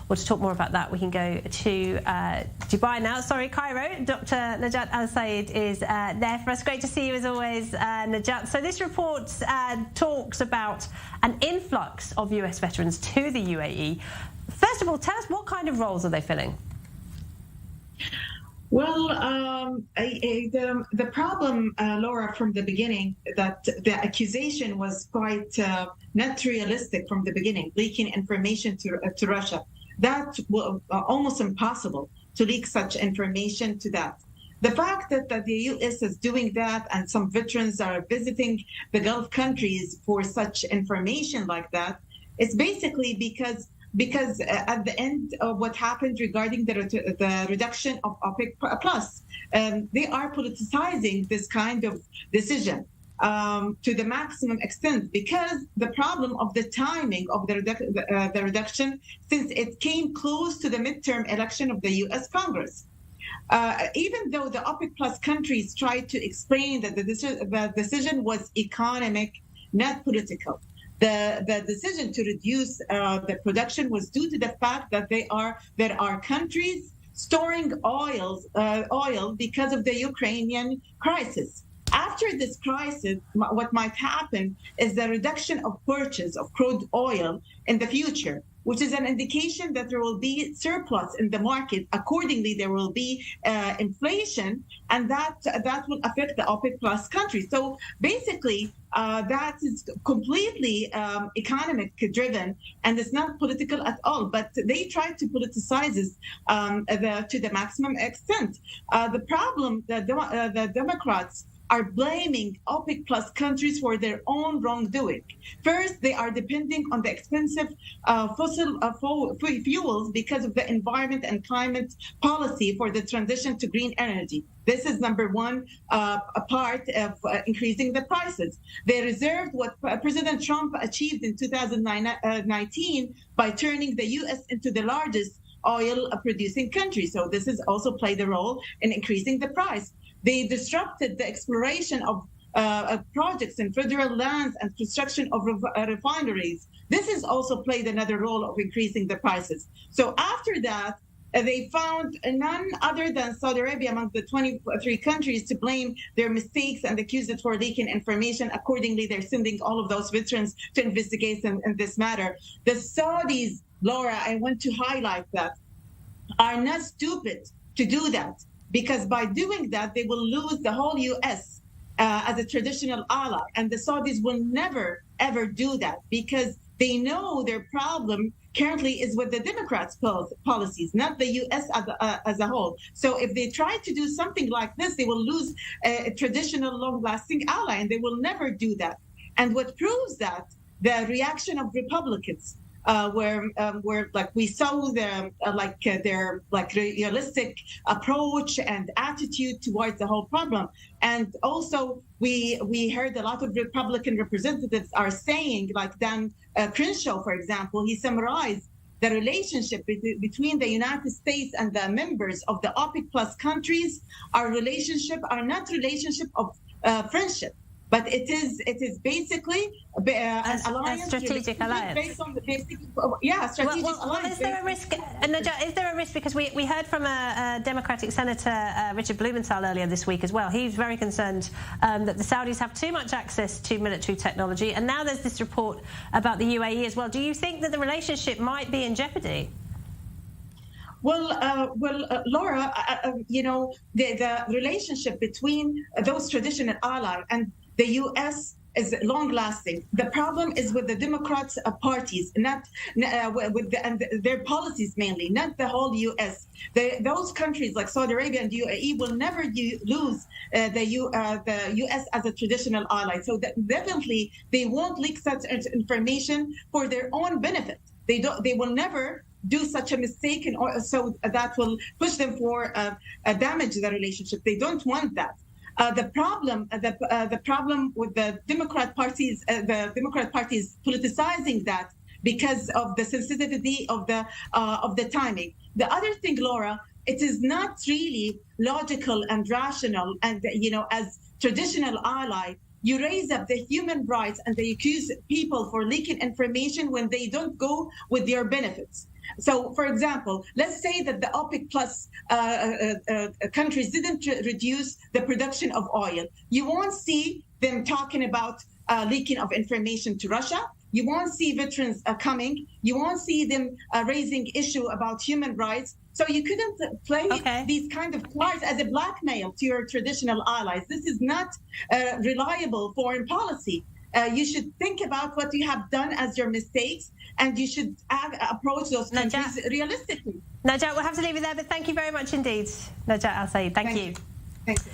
Well, to talk more about that, we can go to Dubai now. Sorry, Cairo. Dr. Najat Al-Sayed is there for us. Great to see you as always, Najat. So this report talks about an influx of US veterans to the UAE. First of all, tell us what kind of roles are they filling? Well, the problem, Laura, from the beginning, that the accusation was quite not realistic from the beginning, leaking information to Russia. That was almost impossible to leak such information to that. The fact that the U.S. is doing that and some veterans are visiting the Gulf countries for such information like that is basically because at the end of what happened regarding the reduction of OPEC plus, they are politicizing this kind of decision to the maximum extent, because the problem of the timing of the reduction, since it came close to the midterm election of the U.S. Congress. Even though the OPEC plus countries tried to explain that the decision was economic, not political. The decision to reduce the production was due to the fact that there are countries storing oil because of the Ukrainian crisis. After this crisis, what might happen is the reduction of purchase of crude oil in the future, which is an indication that there will be surplus in the market. Accordingly, there will be inflation, and that will affect the OPEC plus countries. So basically, that is completely economic driven, and it's not political at all. But they try to politicize it to the maximum extent. The problem that the Democrats are blaming OPEC plus countries for their own wrongdoing. First, they are depending on the expensive fossil fuels because of the environment and climate policy for the transition to green energy. This is number one a part of increasing the prices. They reserved what President Trump achieved in 2019 by turning the U.S. into the largest oil-producing country. So this has also played a role in increasing the price. They disrupted the exploration of projects in federal lands and construction of refineries. This has also played another role of increasing the prices. So after that, they found none other than Saudi Arabia among the 23 countries to blame their mistakes and accuse it for leaking information. Accordingly, they're sending all of those veterans to investigate in this matter. The Saudis, Laura, I want to highlight that, are not stupid to do that. Because by doing that, they will lose the whole U.S. As a traditional ally. And the Saudis will never, ever do that, because they know their problem currently is with the Democrats' policies, not the U.S. as a whole. So if they try to do something like this, they will lose a traditional, long-lasting ally, and they will never do that. And what proves that, the reaction of Republicans, where like we saw their realistic approach and attitude towards the whole problem, and also we heard a lot of Republican representatives are saying, like Dan Crenshaw, for example, he summarized the relationship between the United States and the members of the OPEC plus countries. Our relationship are not relationship of friendship. But it is basically an alliance, a strategic alliance based on the basic, strategic alliance. Is there a risk, Najat? Is there a risk, because we heard from a Democratic Senator Richard Blumenthal earlier this week as well. He's very concerned that the Saudis have too much access to military technology, and now there's this report about the UAE as well. Do you think that the relationship might be in jeopardy? Well, Laura, the relationship between those traditional allies and the U.S. is long-lasting. The problem is with the Democrats' parties, not and their policies mainly, not the whole U.S. Those countries like Saudi Arabia and UAE will never lose the U.S. as a traditional ally. So definitely they won't leak such information for their own benefit. They will never do such a mistake, and so that will push them for damage the relationship. They don't want that. The problem with the Democrat Party is politicizing that because of the sensitivity of the timing. The other thing, Laura, it is not really logical and rational. And as traditional ally, you raise up the human rights and they accuse people for leaking information when they don't go with their benefits. So, for example, let's say that the OPEC plus countries didn't reduce the production of oil. You won't see them talking about leaking of information to Russia. You won't see veterans coming. You won't see them raising issue about human rights. So you couldn't play these kind of cards as a blackmail to your traditional allies. This is not reliable foreign policy. You should think about what you have done as your mistakes, and you should approach those countries realistically. Najat, we'll have to leave it there, but thank you very much indeed, Najat Al Sayed. Thank you. Thank you.